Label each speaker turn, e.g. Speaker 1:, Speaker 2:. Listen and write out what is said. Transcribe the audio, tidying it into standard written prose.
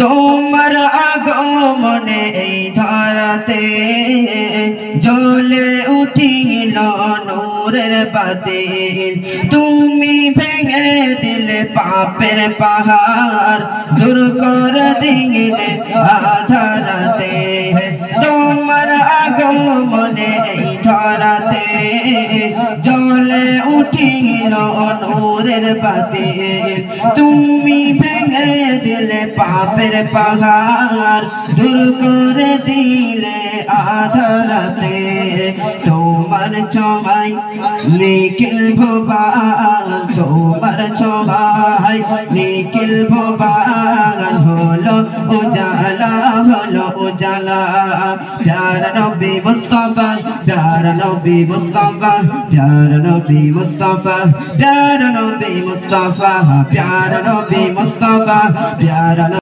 Speaker 1: তোমার আগমনে এই ধরাতে জ্বলে উঠিল নূরের বাতিল। তুমি ভেঙে দিলে পাপের পাহাড়, দূর করে দিলে আধারাতে। তোমার আগমনে এই ধরাতে জ্বলে উঠিল নূরের বাতিল। তুমি ভেঙে দিলে পাপের পাহাড়, দূর করে দিলে আধারাতে। তোমার ছোঁয়ায় নিখিল ভুবন, তোমার ছোঁয়ায় নিখিল ভুবন হলো উজালা, হলো উজালা। প্যারা নবী মুস্তাফা, প্যারা নবী মুস্তাফা, প্যারা নবী মুস্তাফা, প্যারা নবী মুস্তাফা, প্যারা নবী মুস্তাফা, প্যারা